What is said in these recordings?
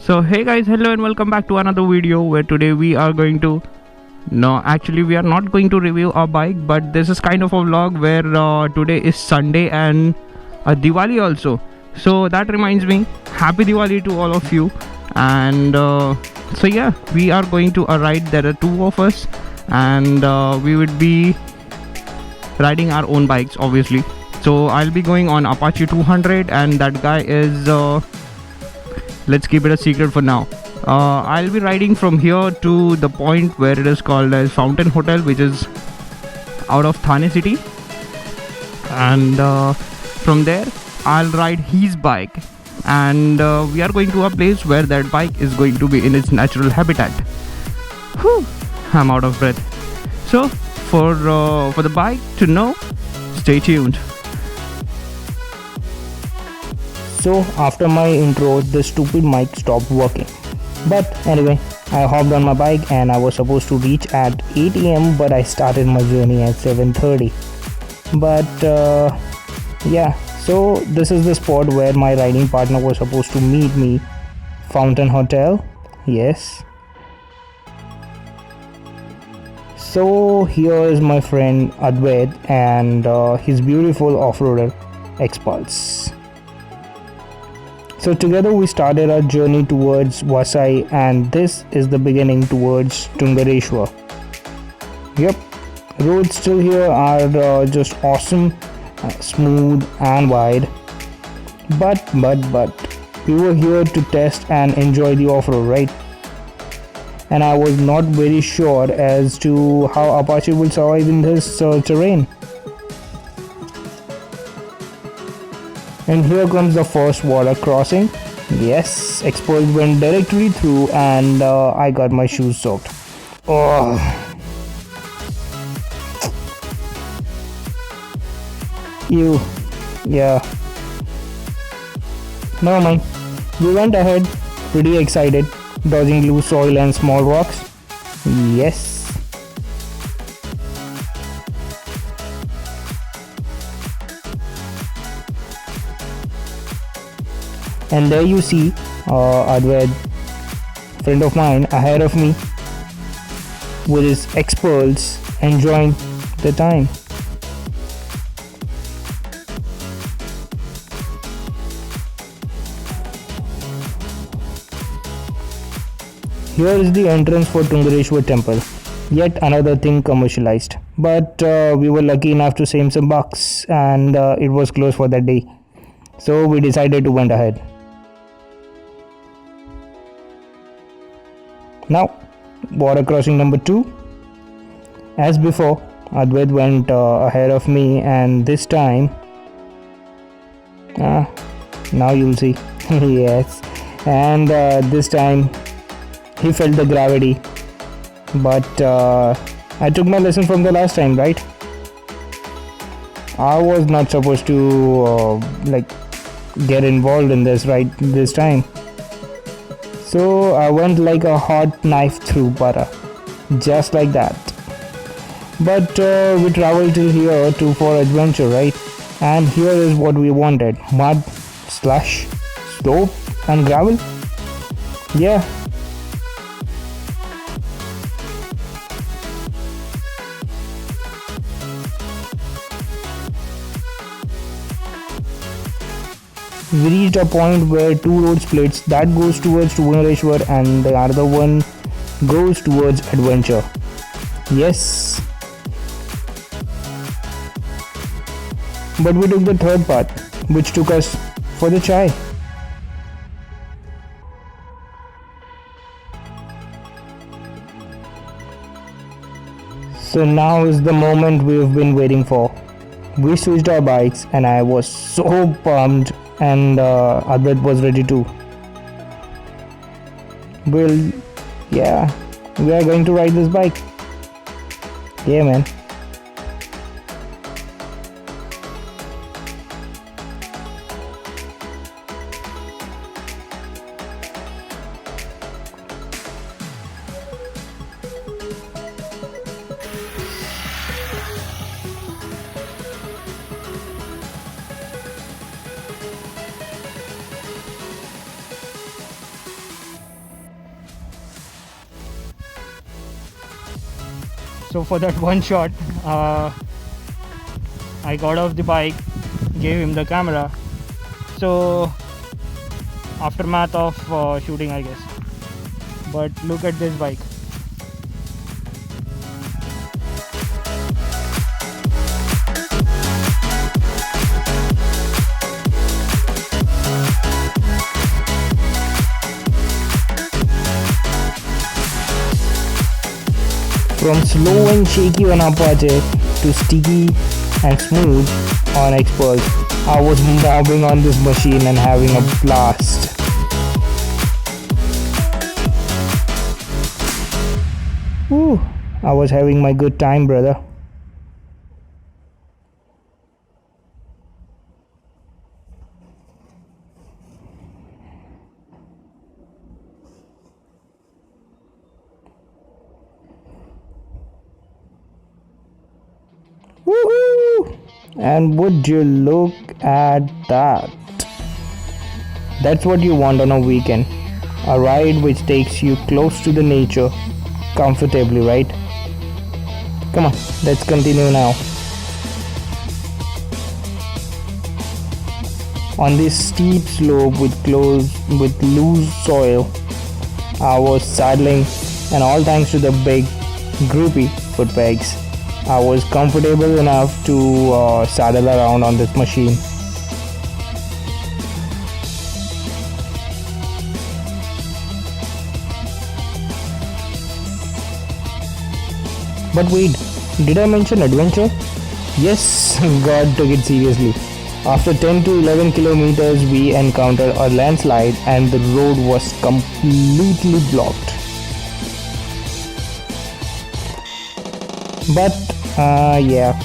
So hey guys, hello and welcome back to another video where today we are going to we are not going to review our bike, but this is kind of a vlog where today is Sunday and Diwali also. So that reminds me, happy Diwali to all of you. And so yeah, we are going to a ride. There are two of us, and we would be riding our own bikes obviously. So I'll be going on Apache 200 and that guy is let's keep it a secret for now. I'll be riding from here to the point where it is called as Fountain Hotel, which is out of Thane city, and from there I'll ride his bike, and we are going to a place where that bike is going to be in its natural habitat. Whew, I'm out of breath. So for the bike to know, stay tuned. So after my intro, the stupid mic stopped working. But anyway, I hopped on my bike and I was supposed to reach at 8 am, but I started my journey at 7:30. But yeah, so this is the spot where my riding partner was supposed to meet me. Fountain Hotel, yes. So here is my friend Advait and his beautiful off-roader Xpulse. So together we started our journey towards Vasai, and this is the beginning towards Tungareshwar. Yep, roads still here are just awesome, smooth and wide. But we were here to test and enjoy the off-road, right? And I was not very sure as to how Apache will survive in this terrain. And here comes the first water crossing. Yes, Xpulse went directly through and I got my shoes soaked. Oh. Ew. Yeah. Never mind. We went ahead, pretty excited, dodging loose soil and small rocks. Yes. And there you see Advait, friend of mine, ahead of me with his Xpulse, enjoying the time. Here is the entrance for Tungareshwar temple, yet another thing commercialized. But we were lucky enough to save some bucks, and it was closed for that day. So we decided to went ahead. Now, water crossing number 2. As before, Advait went ahead of me, and this time, now you'll see. Yes, and this time he felt the gravity. But I took my lesson from the last time, right? I was not supposed to get involved in this right this time. So I went like a hot knife through butter, just like that. But we traveled till here for adventure, right? And here is what we wanted: mud, slush, slope and gravel. Yeah. We reached a point where two road splits, that goes towards Tungareshwar and the other one goes towards adventure. Yes. But we took the third path, which took us for the chai. So now is the moment we've been waiting for. We switched our bikes and I was so pumped, and Advait was ready too. Well, yeah, we are going to ride this bike. Yeah, man. So for that one shot, I got off the bike, gave him the camera. So aftermath of shooting, I guess. But look at this bike. From slow and shaky on Apache to sticky and smooth on Xpulse, I was mobbing on this machine and having a blast. Whew, I was having my good time, brother. Woohoo! And would you look at that? That's what you want on a weekend. A ride which takes you close to the nature comfortably, right? Come on, let's continue now. On this steep slope with loose soil, I was saddling, and all thanks to the big groupie foot pegs, I was comfortable enough to saddle around on this machine. But wait, did I mention adventure? Yes, God took it seriously. After 10 to 11 kilometers, we encountered a landslide and the road was completely blocked. But yeah,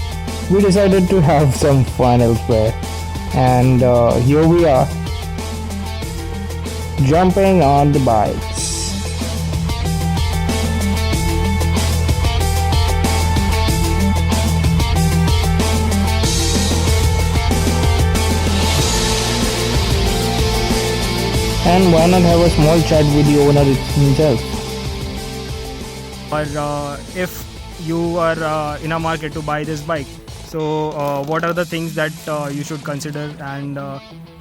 we decided to have some fun elsewhere, and here we are, jumping on the bikes. And why not have a small chat with the owner himself? Or if you are in a market to buy this bike, so what are the things that you should consider and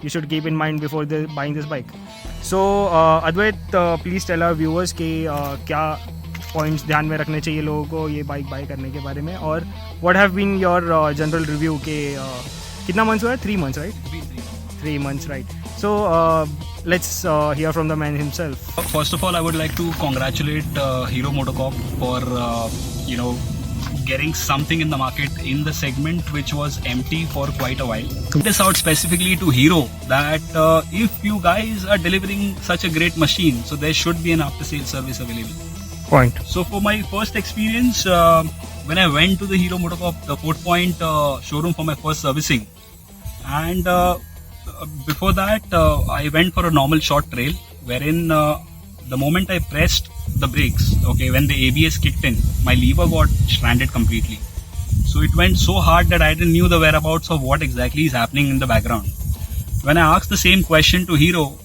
you should keep in mind before buying this bike? So Advait, please tell our viewers कि क्या points ध्यान में रखने चाहिए लोगों को ये bike bye करने के बारे में, और what have been your general review के कितना months हुआ है? 3 months, right? 3 months, right? So let's hear from the man himself. First of all, I would like to congratulate Hero Motocorp for getting something in the market in the segment which was empty for quite a while. This out specifically to Hero that if you guys are delivering such a great machine, so there should be an after-sales service available. Point. So for my first experience, when I went to the Hero Motocorp, the Fort Point showroom for my first servicing, and before that, I went for a normal short trail, wherein the moment I pressed the brakes, okay, when the ABS kicked in, my lever got stranded completely. So it went so hard that I didn't knew the whereabouts of what exactly is happening in the background. When I asked the same question to Hero,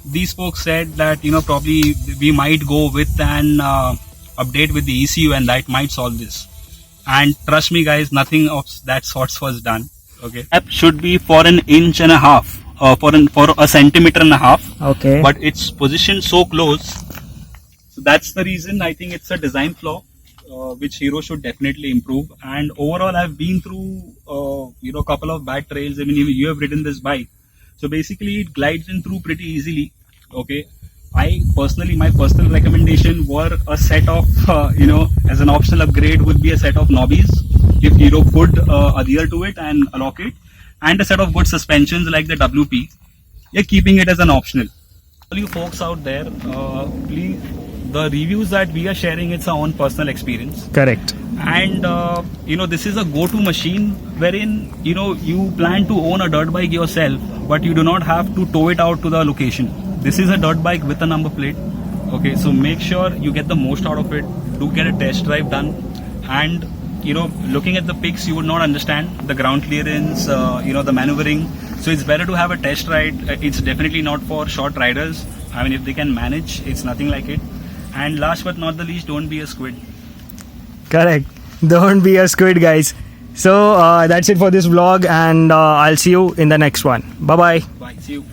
these folks said that probably we might go with an update with the ECU and that might solve this. And trust me, guys, nothing of that sorts was done. Okay, that should be for 1.5 inches, for a centimeter and a half. Okay. But it's positioned so close, so that's the reason. I think it's a design flaw, which Hero should definitely improve. And overall, I've been through a couple of bad trails. I mean, you have ridden this bike, so basically it glides in through pretty easily. Okay, my personal recommendation were a set of as an optional upgrade would be a set of knobbies, if Hero could adhere to it and allocate it, and a set of good suspensions like the WP. You're keeping it as an optional. All you folks out there, please, the reviews that we are sharing, it's our own personal experience. Correct. And this is a go-to machine wherein you plan to own a dirt bike yourself, but you do not have to tow it out to the location. This is a dirt bike with a number plate. Okay, so make sure you get the most out of it. Do get a test drive done, and looking at the pics, you would not understand the ground clearance, the maneuvering. So it's better to have a test ride. It's definitely not for short riders. I mean, if they can manage, it's nothing like it. And last but not the least, don't be a squid. Correct. Don't be a squid, guys. So that's it for this vlog, and I'll see you in the next one. Bye bye. Bye. See you.